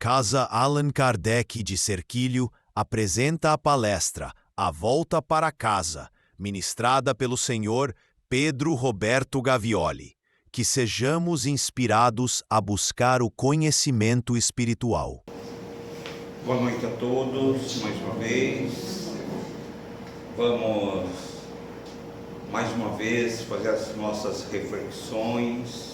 Casa Allan Kardec de Serquilho apresenta a palestra A Volta para Casa, ministrada pelo Sr. Pedro Roberto Gavioli. Que sejamos inspirados a buscar o conhecimento espiritual. Boa noite a todos, mais uma vez. Vamos, mais uma vez, fazer as nossas reflexões.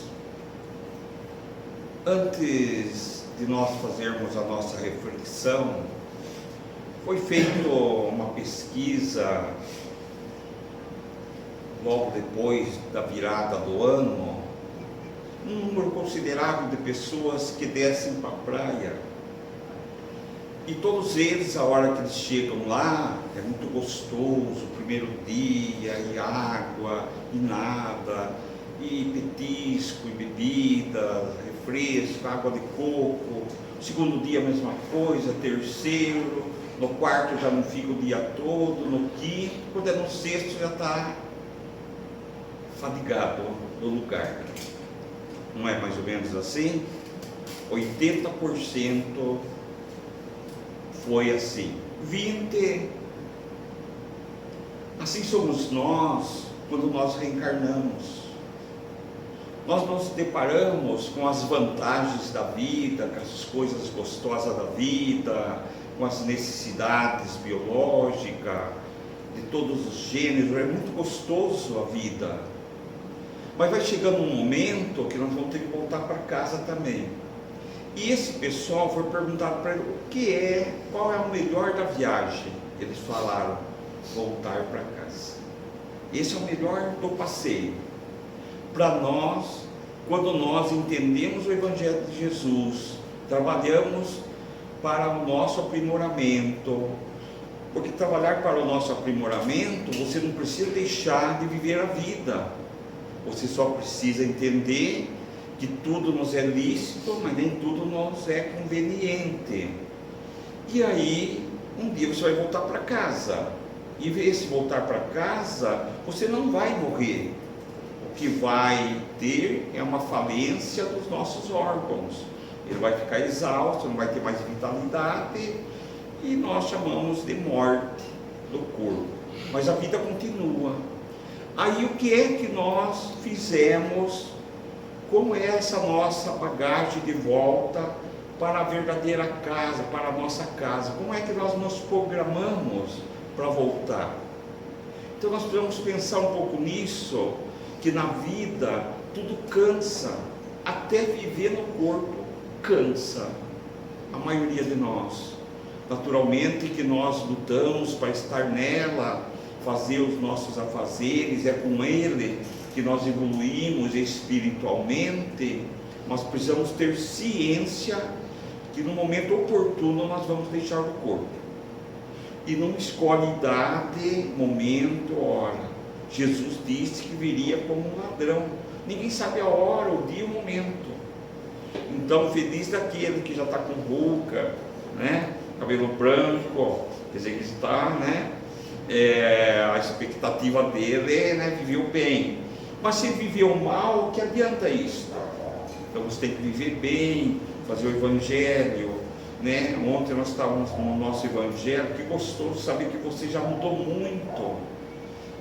Antes de nós fazermos a nossa reflexão, foi feita uma pesquisa, logo depois da virada do ano, um número considerável de pessoas que descem para a praia. E todos eles, a hora que eles chegam lá, é muito gostoso, o primeiro dia, e água, e nada, e petisco, e bebida, refresco, água de coco. O segundo dia a mesma coisa, terceiro, no quarto já não fica o dia todo, no quinto, quando é no sexto já está fadigado do lugar. Não é mais ou menos assim? 80% foi assim. 20%. Assim somos nós quando nós reencarnamos. Nós nos deparamos com as vantagens da vida, com as coisas gostosas da vida, com as necessidades biológicas, de todos os gêneros. É muito gostoso a vida. Mas vai chegando um momento que nós vamos ter que voltar para casa também. E esse pessoal foi perguntado para ele qual é o melhor da viagem. Eles falaram, voltar para casa. Esse é o melhor do passeio. Para nós, quando nós entendemos o Evangelho de Jesus, trabalhamos para o nosso aprimoramento. Porque trabalhar para o nosso aprimoramento, você não precisa deixar de viver a vida. Você só precisa entender que tudo nos é lícito, mas nem tudo nos é conveniente. E aí, um dia você vai voltar para casa. E esse voltar para casa, você não vai morrer. O que vai ter é uma falência dos nossos órgãos. Ele vai ficar exausto, não vai ter mais vitalidade, e nós chamamos de morte do corpo. Mas a vida continua. Aí o que é que nós fizemos? Como é essa nossa bagagem de volta para a verdadeira casa, para a nossa casa? Como é que nós nos programamos para voltar? Então nós precisamos pensar um pouco nisso, que na vida tudo cansa, até viver no corpo cansa, a maioria de nós. Naturalmente que nós lutamos para estar nela, fazer os nossos afazeres, é com ele que nós evoluímos espiritualmente, mas precisamos ter ciência que no momento oportuno nós vamos deixar o corpo. E não escolhe idade, momento, hora. Jesus disse que viria como um ladrão. Ninguém sabe a hora, o dia, o momento. Então, feliz daquele que já está com ruga, né? Cabelo branco, quer dizer que está, né? A expectativa dele é viveu bem. Mas se viveu mal, que adianta isso? Então você tem que viver bem, fazer o Evangelho, né? Ontem nós estávamos no nosso Evangelho, que gostoso saber que você já mudou muito.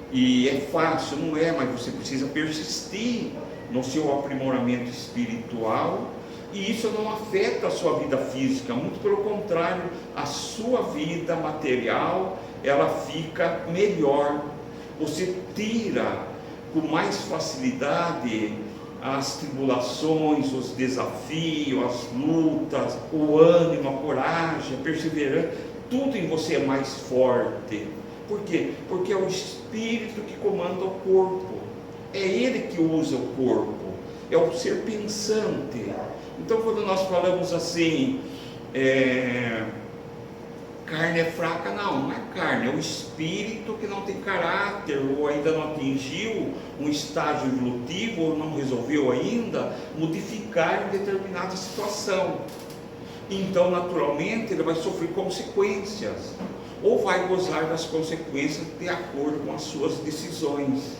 E é fácil, não é, mas você precisa persistir no seu aprimoramento espiritual, e isso não afeta a sua vida física, muito pelo contrário, a sua vida material, ela fica melhor. Você tira com mais facilidade as tribulações, os desafios, as lutas, o ânimo, a coragem, a perseverança, tudo em você é mais forte. Por quê? Porque é o espírito que comanda o corpo, é ele que usa o corpo, é o ser pensante. Então quando nós falamos assim, carne é fraca, não é carne, é o espírito que não tem caráter, ou ainda não atingiu um estágio evolutivo, ou não resolveu ainda modificar em determinada situação. Então naturalmente ele vai sofrer consequências, ou vai gozar das consequências de acordo com as suas decisões.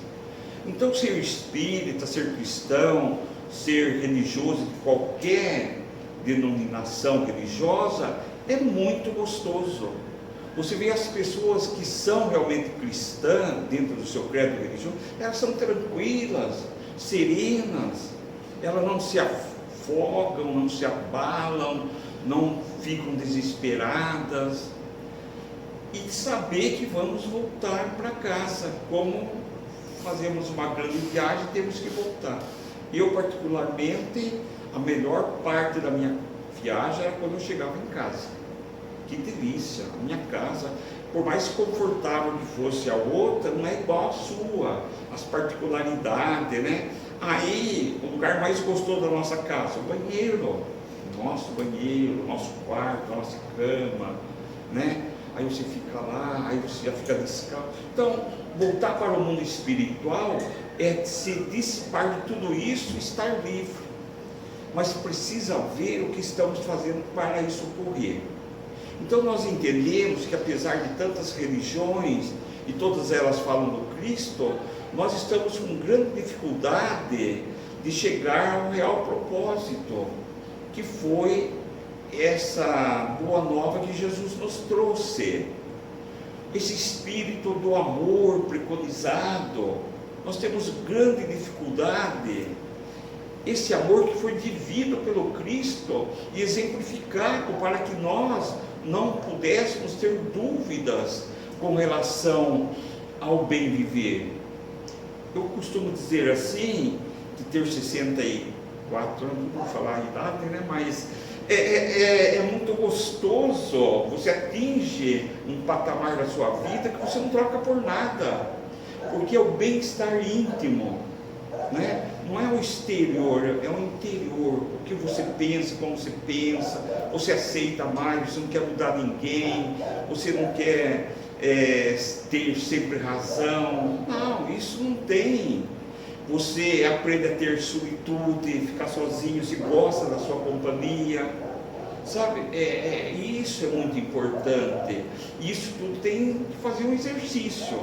Então ser espírita, ser cristão, ser religioso de qualquer denominação religiosa, é muito gostoso. Você vê as pessoas que são realmente cristãs, dentro do seu credo religioso, elas são tranquilas, serenas, elas não se afogam, não se abalam, não ficam desesperadas, e saber que vamos voltar para casa, como fazemos uma grande viagem, temos que voltar. Eu, particularmente, a melhor parte da minha viagem era quando eu chegava em casa. Que delícia! A minha casa, por mais confortável que fosse a outra, não é igual a sua, as particularidades, né? Aí, o lugar mais gostoso da nossa casa, o banheiro, nosso quarto, nossa cama, né? Aí você fica lá, aí você já fica descalço. Então, voltar para o mundo espiritual é se dissipar de tudo isso e estar livre. Mas precisa ver o que estamos fazendo para isso ocorrer. Então nós entendemos que, apesar de tantas religiões, e todas elas falam do Cristo, nós estamos com grande dificuldade de chegar ao real propósito, que foi essa boa nova que Jesus nos trouxe. Esse espírito do amor preconizado, nós temos grande dificuldade. Esse amor que foi vivido pelo Cristo e exemplificado para que nós não pudéssemos ter dúvidas com relação ao bem viver. Eu costumo dizer assim, de ter 64 anos, não vou falar a idade, né? Mas é muito gostoso, você atinge um patamar da sua vida que você não troca por nada, porque é o bem-estar íntimo, né? Não é o exterior, é o interior, o que você pensa, como você pensa, você aceita mais, você não quer mudar ninguém, você não quer ter sempre razão. Não, isso não tem. Você aprende a ter solitude, ficar sozinho, se gosta da sua companhia, sabe? Isso é muito importante. Isso tudo tem que fazer um exercício.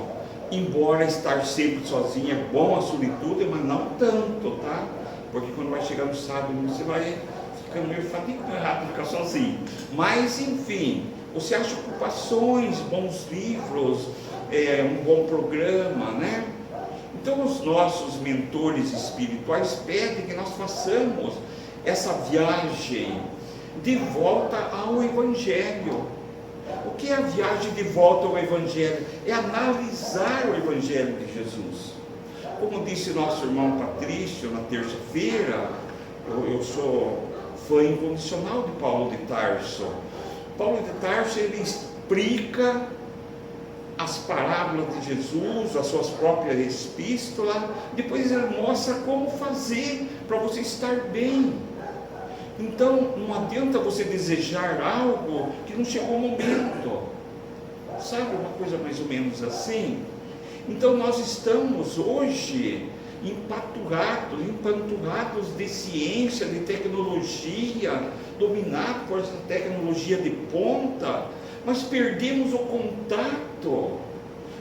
Embora estar sempre sozinho é bom a solitude, mas não tanto, tá? Porque quando vai chegar no sábado, você vai ficando meio fatigado de ficar sozinho. Mas, enfim, você acha ocupações, bons livros, um bom programa, né? Então, os nossos mentores espirituais pedem que nós façamos essa viagem de volta ao Evangelho. O que é a viagem de volta ao Evangelho? É analisar o Evangelho de Jesus. Como disse nosso irmão Patrício na terça-feira, eu sou fã incondicional de Paulo de Tarso. Paulo de Tarso, ele explica as parábolas de Jesus, as suas próprias epístolas, depois ele mostra como fazer para você estar bem. Então, não adianta você desejar algo que não chegou o momento, sabe, uma coisa mais ou menos assim. Então, nós estamos hoje empanturrados de ciência, de tecnologia, dominados por essa tecnologia de ponta, mas perdemos o contato.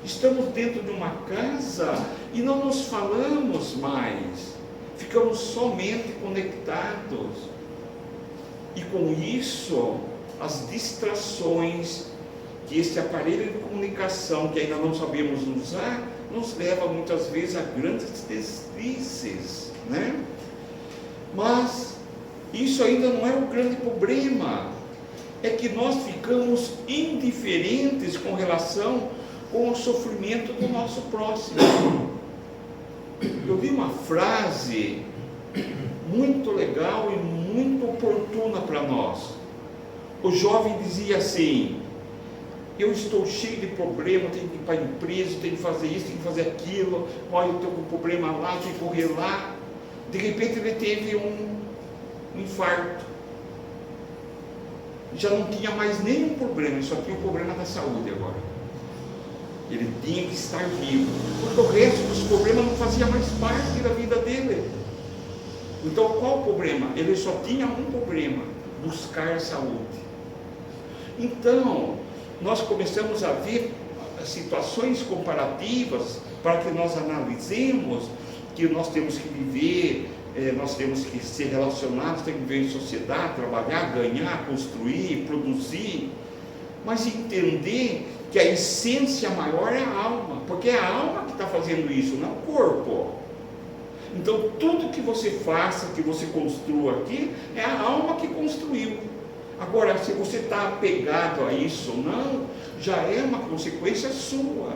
Estamos dentro de uma casa e não nos falamos mais, ficamos somente conectados. E com isso, as distrações que esse aparelho de comunicação, que ainda não sabemos usar, nos leva muitas vezes a grandes deslizes, né? Mas isso ainda não é o grande problema, é que nós ficamos indiferentes com relação ao sofrimento do nosso próximo. Eu vi uma frase muito legal e muito oportuna para nós. O jovem dizia assim: eu estou cheio de problema, tenho que ir para a empresa, tenho que fazer isso, tenho que fazer aquilo, olha, eu estou com um problema lá, tenho que correr lá. De repente ele teve um infarto, já não tinha mais nenhum problema, só tinha o problema da saúde agora. Ele tinha que estar vivo, porque o resto dos problemas não fazia mais parte da vida dele. Então, qual o problema? Ele só tinha um problema: buscar saúde. Então, nós começamos a ver situações comparativas para que nós analisemos que nós temos que viver nós temos que ser relacionados, temos que viver em sociedade, trabalhar, ganhar, construir, produzir, mas entender que a essência maior é a alma, porque é a alma que está fazendo isso, não é o corpo. Então tudo que você faça, que você construa aqui, é a alma que construiu. Agora, se você está apegado a isso ou não, já é uma consequência sua.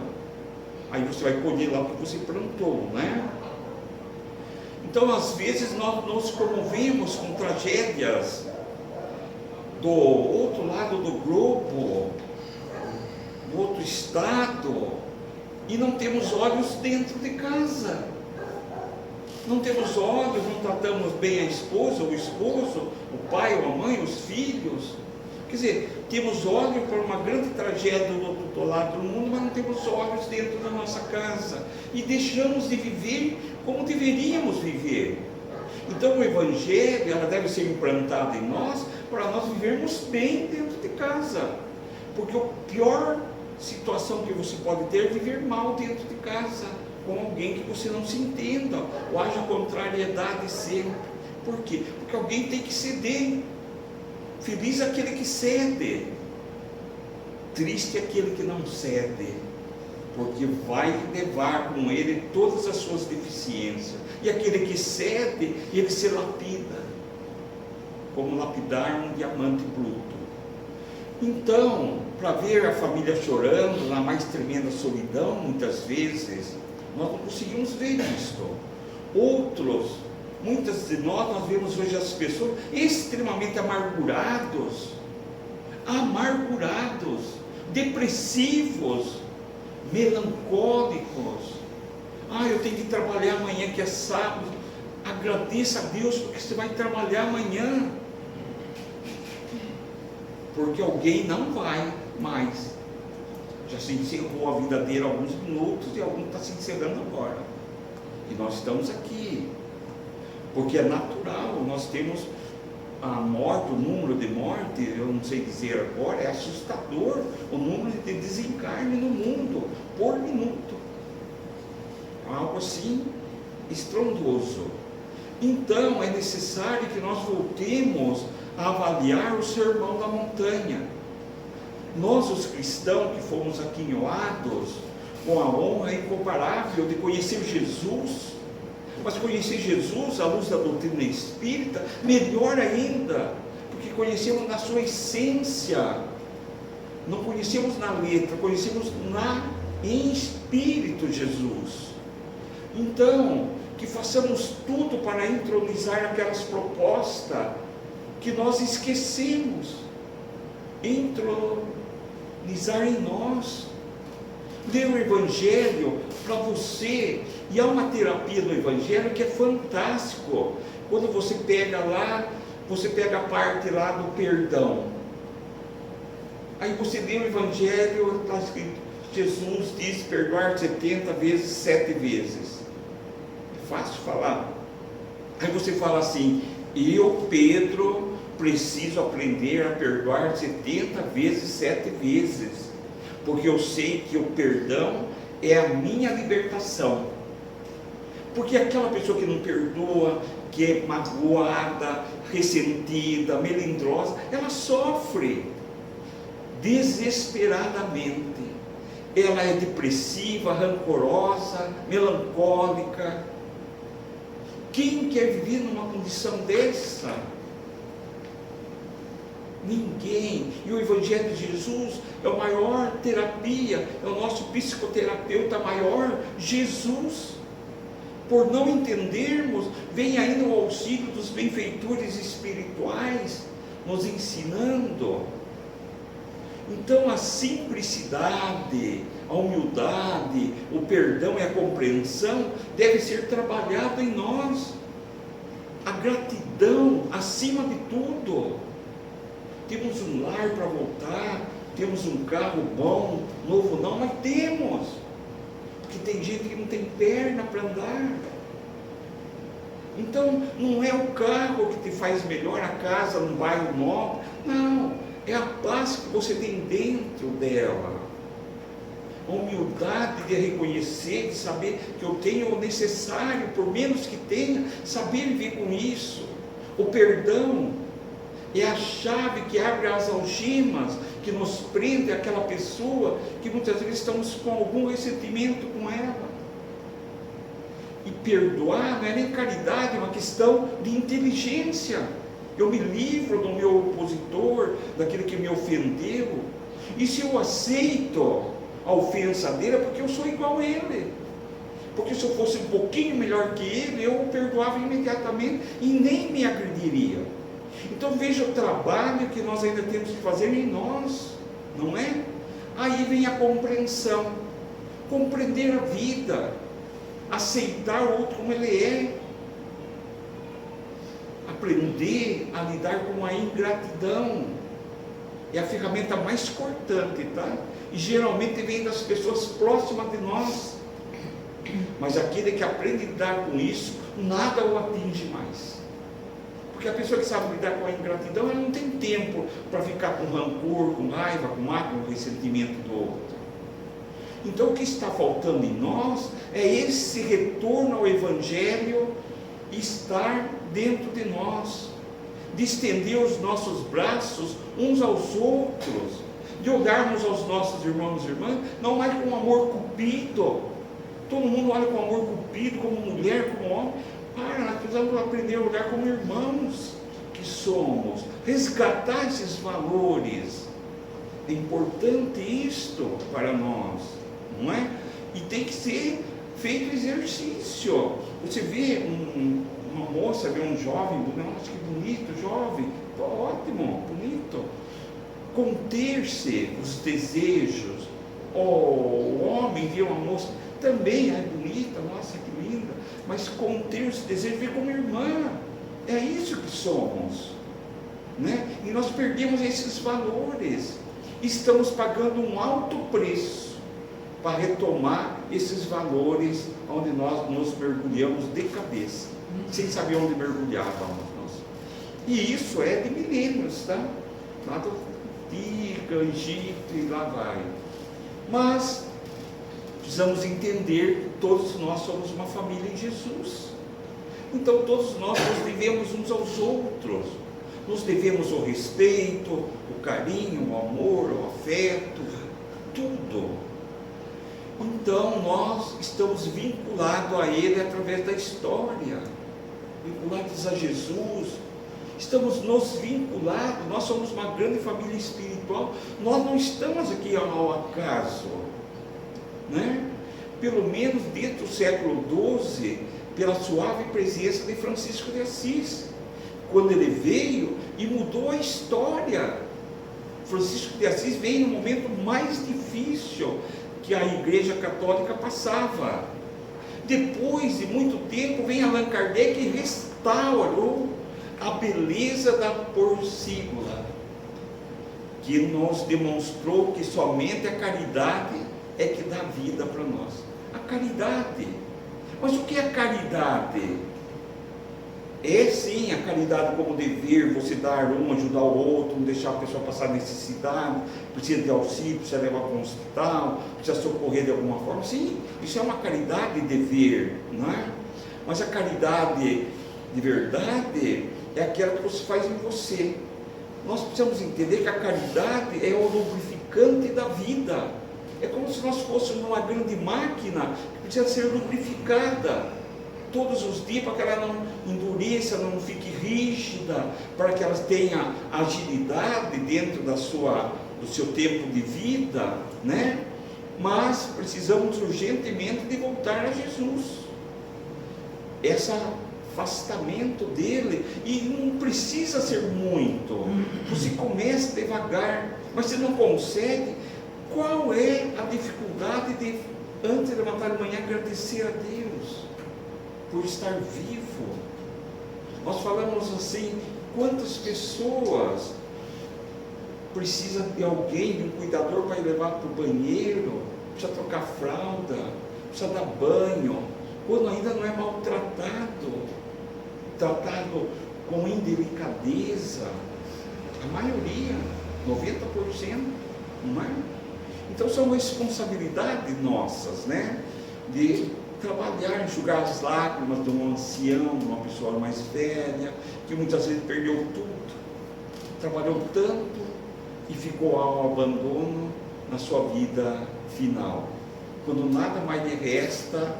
Aí você vai colher lá o que você plantou, né? Então, às vezes, nós nos comovemos com tragédias do outro lado do globo, do outro estado, e não temos olhos dentro de casa. Não temos olhos, não tratamos bem a esposa, o esposo, o pai ou a mãe, os filhos. Quer dizer, temos olhos para uma grande tragédia do outro lado do mundo, mas não temos olhos dentro da nossa casa. E deixamos de viver como deveríamos viver. Então o Evangelho, ela deve ser implantada em nós, para nós vivermos bem dentro de casa. Porque a pior situação que você pode ter é viver mal dentro de casa, com alguém que você não se entenda, ou haja contrariedade sempre. Por quê? Porque alguém tem que ceder. Feliz aquele que cede, triste aquele que não cede, porque vai levar com ele todas as suas deficiências. E aquele que cede, ele se lapida, como lapidar um diamante bruto. Então, para ver a família chorando na mais tremenda solidão, muitas vezes, nós não conseguimos ver isto. Muitas de nós vemos hoje as pessoas extremamente amargurados, depressivos, melancólicos. Eu tenho que trabalhar amanhã que é sábado. Agradeça a Deus porque você vai trabalhar amanhã, porque alguém não vai mais. Já se encerrou a vida dele há alguns minutos e algum está se encerrando agora. E nós estamos aqui, porque é natural. Nós temos a morte, o número de morte, eu não sei dizer agora, é assustador o número de desencarne no mundo, por minuto. Algo assim estrondoso. Então é necessário que nós voltemos a avaliar o sermão da montanha. Nós, os cristãos que fomos aquinhoados com a honra incomparável de conhecer Jesus, mas conhecer Jesus à luz da doutrina espírita, melhor ainda, porque conhecemos na sua essência, não conhecemos na letra, conhecemos em espírito Jesus. Então, que façamos tudo para entronizar aquelas propostas que nós esquecemos, entronizar em nós. Ler o Evangelho para você, e há uma terapia do Evangelho que é fantástico. Quando você pega a parte lá do perdão, aí você lê o Evangelho, está escrito, Jesus diz perdoar 70 vezes, 7 vezes. É fácil falar. Aí você fala assim, eu, Pedro, preciso aprender a perdoar 70 vezes, 7 vezes, porque eu sei que o perdão é a minha libertação. Porque aquela pessoa que não perdoa, que é magoada, ressentida, melindrosa, ela sofre desesperadamente. Ela é depressiva, rancorosa, melancólica. Quem quer viver numa condição dessa? Ninguém. E o Evangelho de Jesus é a maior terapia, é o nosso psicoterapeuta maior, Jesus. Por não entendermos, vem ainda o auxílio dos benfeitores espirituais, nos ensinando. Então a simplicidade, a humildade, o perdão e a compreensão deve ser trabalhado em nós. A gratidão acima de tudo. Temos um lar para voltar, temos um carro bom, novo não, mas temos. Porque tem gente que não tem perna para andar. Então não é o carro que te faz melhor, a casa num bairro nobre, não. É a paz que você tem dentro dela. a humildade de reconhecer, de saber que eu tenho o necessário, por menos que tenha, saber viver com isso. O perdão é a chave que abre as algemas, que nos prende àquela pessoa, que muitas vezes estamos com algum ressentimento com ela. E perdoar não é nem caridade, é uma questão de inteligência. Eu me livro do meu opositor, daquele que me ofendeu, e se eu aceito a ofensa dele, é porque eu sou igual a ele. Porque se eu fosse um pouquinho melhor que ele, eu o perdoava imediatamente e nem me agrediria. Então veja o trabalho que nós ainda temos que fazer em nós, não é? Aí vem a compreensão, compreender a vida, aceitar o outro como ele é, aprender a lidar com a ingratidão. É a ferramenta mais cortante, tá? E geralmente vem das pessoas próximas de nós. Mas aquele que aprende a lidar com isso, nada o atinge mais. Porque a pessoa que sabe lidar com a ingratidão, ela não tem tempo para ficar com rancor, com raiva, com mágoa, com ressentimento do outro. Então o que está faltando em nós é esse retorno ao Evangelho, estar dentro de nós, de estender os nossos braços uns aos outros, de olharmos aos nossos irmãos e irmãs, não mais com amor cupido. Todo mundo olha com amor cupido, como mulher, como homem. Nós precisamos aprender a olhar como irmãos que somos, resgatar esses valores. É importante isto para nós, não é? E tem que ser feito exercício. Você vê uma moça, vê um jovem, nossa, que bonito, jovem, ótimo, bonito. Conter-se os desejos. O homem vê uma moça, também é bonita, nossa, que linda, mas conter os desejos, ver como irmã. É isso que somos, né? E nós perdemos esses valores. Estamos pagando um alto preço para retomar esses valores onde nós nos mergulhamos de cabeça, sem saber onde mergulhávamos nós. E isso é de milênios, tá? Lá do Egito e lá vai. Mas precisamos entender que todos nós somos uma família em Jesus. Então todos nós nos devemos uns aos outros. Nos devemos o respeito, o carinho, o amor, o afeto, tudo. Então nós estamos vinculados a Ele através da história, vinculados a Jesus, estamos nos vinculados, nós somos uma grande família espiritual, nós não estamos aqui ao acaso, né? Pelo menos desde o século XII, pela suave presença de Francisco de Assis, quando ele veio e mudou a história. Francisco de Assis veio no momento mais difícil que a Igreja Católica passava. Depois de muito tempo vem Allan Kardec e restaurou a beleza da Porcígula, que nos demonstrou que somente a caridade é que dá vida para nós. A caridade. Mas o que é caridade? É sim a caridade como dever, você dar um, ajudar o outro, não deixar a pessoa passar necessidade, precisa de auxílio, precisa levar para um hospital, precisa socorrer de alguma forma. Sim, isso é uma caridade de dever, não é? Mas a caridade de verdade é aquela que você faz em você. Nós precisamos entender que a caridade é o lubrificante da vida. É como se nós fôssemos uma grande máquina que precisa ser lubrificada todos os dias, para que ela não endureça, não fique rígida, para que ela tenha agilidade dentro do seu tempo de vida, né? Mas precisamos urgentemente de voltar a Jesus. Esse afastamento dele, e não precisa ser muito, você começa devagar, mas você não consegue. Qual é a dificuldade de, antes de levantar de manhã, agradecer a Deus por estar vivo? Nós falamos assim, quantas pessoas precisam de alguém, de um cuidador para ir levar para o banheiro, precisa trocar fralda, precisa dar banho, quando ainda não é maltratado, tratado com indelicadeza, a maioria, 90%, não é? Então são responsabilidades nossas, né? De trabalhar, enxugar as lágrimas de um ancião, de uma pessoa mais velha, que muitas vezes perdeu tudo, trabalhou tanto e ficou ao abandono na sua vida final. Quando nada mais lhe resta,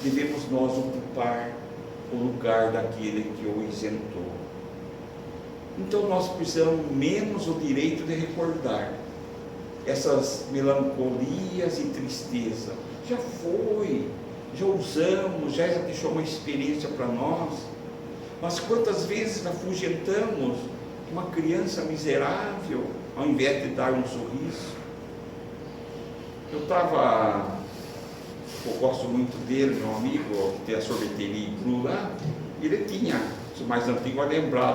devemos nós ocupar o lugar daquele que o isentou. Então nós precisamos menos o direito de recordar essas melancolias e tristeza. Já foi, já usamos, já deixou uma experiência para nós, mas quantas vezes afugentamos uma criança miserável ao invés de dar um sorriso? Eu gosto muito dele, meu amigo, que tem a sorveteria Bru lá, ele tinha, o mais antigo vai lembrar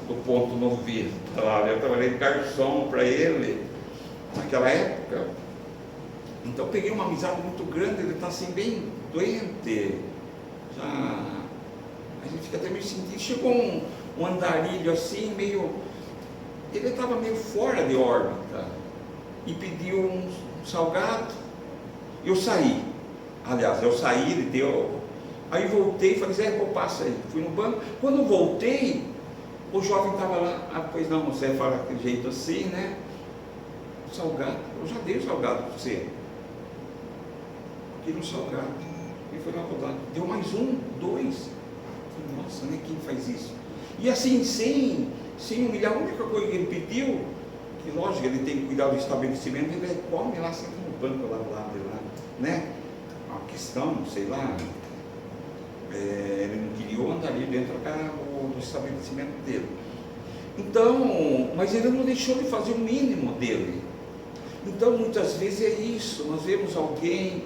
do ponto 90 lá, eu trabalhei de garçom para ele naquela época. Então peguei uma amizade muito grande, ele está assim bem doente, já, a gente fica até meio sentido. Chegou um andarilho assim, ele estava meio fora de órbita e pediu um salgado. Eu saí, ele deu, aí voltei e falei, Zé, passa aí, fui no banco. Quando voltei, o jovem estava lá. Pois não, você fala daquele jeito assim, né? Salgado, eu já dei o salgado para você. Queria um salgado. Ele foi lá rodar, deu mais um, 2. Falei, nossa, né? Quem faz isso? E assim, sem humilhar, a única coisa que ele pediu, que lógico, ele tem que cuidar do estabelecimento, ele come lá, senta no banco lá do lado de lá, né? Uma questão, sei lá, ele não queria andar ali dentro do estabelecimento dele. Então, mas ele não deixou de fazer o mínimo dele. Então, muitas vezes é isso, nós vemos alguém,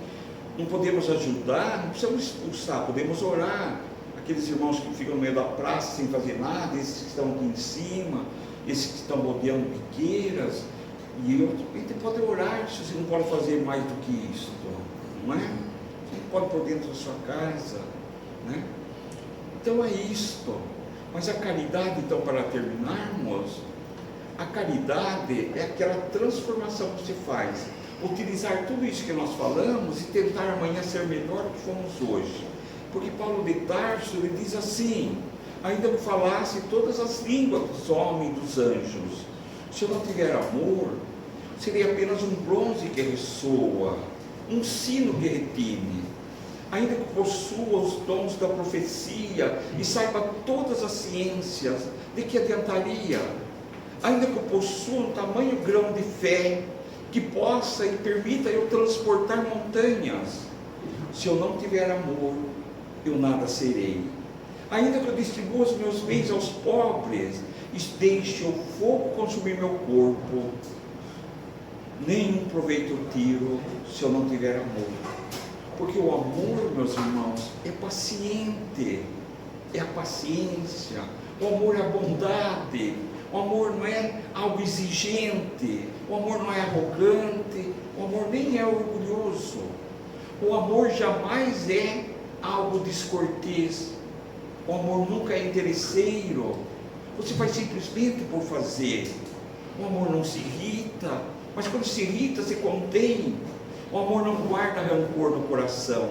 não podemos ajudar, não precisamos expulsar, podemos orar. Aqueles irmãos que ficam no meio da praça sem fazer nada, esses que estão aqui em cima, esses que estão rodeando biqueiras, a gente pode orar se você não pode fazer mais do que isso, não é? Você pode por dentro da sua casa, né? Então é isto. Mas a caridade, então, para terminarmos, a caridade é aquela transformação que se faz, utilizar tudo isso que nós falamos e tentar amanhã ser melhor do que fomos hoje. Porque Paulo de Tarso, ele diz assim, ainda me falasse todas as línguas dos homens e dos anjos, se eu não tiver amor, seria apenas um bronze que ressoa, um sino que retine. Ainda que possua os dons da profecia e saiba todas as ciências, de que adiantaria? Ainda que eu possua um tamanho grão de fé, que possa e permita eu transportar montanhas, se eu não tiver amor, eu nada serei. Ainda que eu distribua os meus bens aos pobres, e deixe o fogo consumir meu corpo, nenhum proveito eu tiro, se eu não tiver amor. Porque o amor, meus irmãos, é paciente, é a paciência, o amor é a bondade, o amor não é algo exigente, o amor não é arrogante, o amor nem é orgulhoso, o amor jamais é algo descortês, o amor nunca é interesseiro, você faz simplesmente por fazer. O amor não se irrita, mas quando se irrita, se contém. O amor não guarda rancor no coração,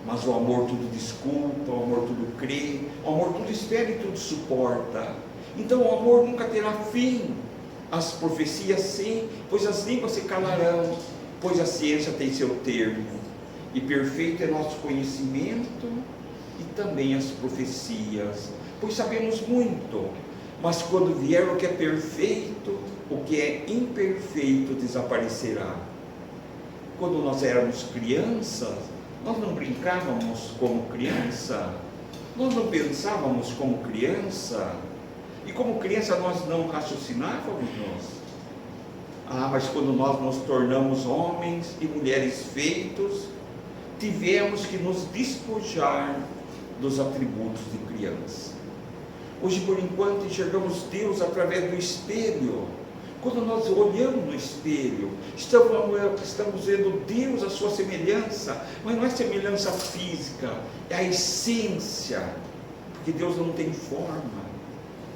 mas o amor tudo desculpa, o amor tudo crê, o amor tudo espera e tudo suporta. Então o amor nunca terá fim. As profecias sim, pois as línguas se calarão, pois a ciência tem seu termo. E perfeito é nosso conhecimento e também as profecias, pois sabemos muito, mas quando vier o que é perfeito, o que é imperfeito desaparecerá. Quando nós éramos crianças, nós não brincávamos como criança, nós não pensávamos como criança, e como criança nós não raciocinávamos mas quando nós nos tornamos homens e mulheres feitos, tivemos que nos despojar dos atributos de criança. Hoje, por enquanto, enxergamos Deus através do espelho. Quando nós olhamos no espelho, estamos vendo Deus à sua semelhança, mas não é semelhança física, é a essência, porque Deus não tem forma,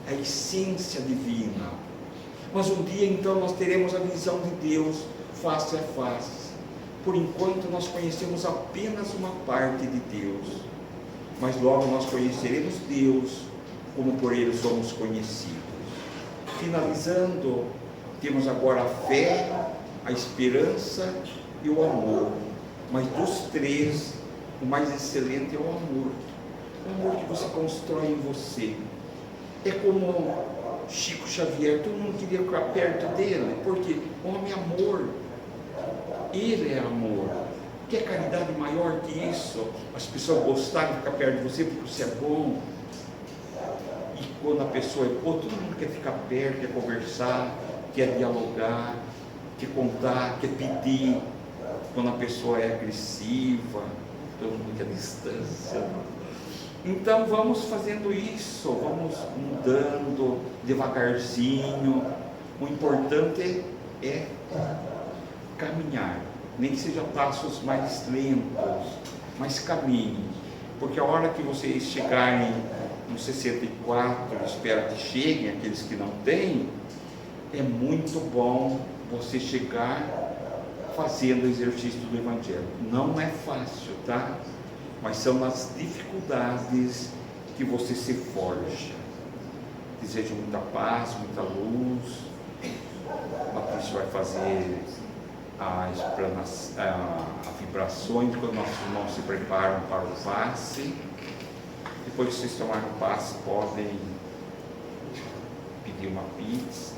é a essência divina. Mas um dia então nós teremos a visão de Deus face a face. Por enquanto nós conhecemos apenas uma parte de Deus, mas logo nós conheceremos Deus como por Ele somos conhecidos. Finalizando, temos agora a fé, a esperança e o amor, mas dos três, o mais excelente é o amor. O amor que você constrói em você. É como Chico Xavier, todo mundo queria ficar perto dele, porque o homem é amor, ele é amor. Quer caridade maior que isso? As pessoas gostarem de ficar perto de você porque você é bom. E quando a pessoa é boa, todo mundo quer ficar perto, quer conversar, quer dialogar, quer contar, quer pedir. Quando a pessoa é agressiva, todo mundo quer distância. Então vamos fazendo isso, vamos mudando devagarzinho. O importante é caminhar, nem que sejam passos mais lentos, mas caminhe, porque a hora que vocês chegarem no 64, espero que cheguem aqueles que não têm, é muito bom você chegar fazendo o exercício do Evangelho. Não é fácil, tá? Mas são nas dificuldades que você se forja. Desejo muita paz, muita luz. A Patrícia vai fazer as vibrações quando nossos irmãos se preparam para o passe. Depois que vocês tomarem o passe, podem pedir uma pizza.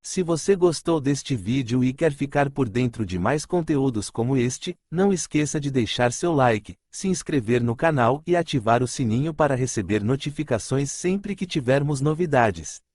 Se você gostou deste vídeo e quer ficar por dentro de mais conteúdos como este, não esqueça de deixar seu like, se inscrever no canal e ativar o sininho para receber notificações sempre que tivermos novidades.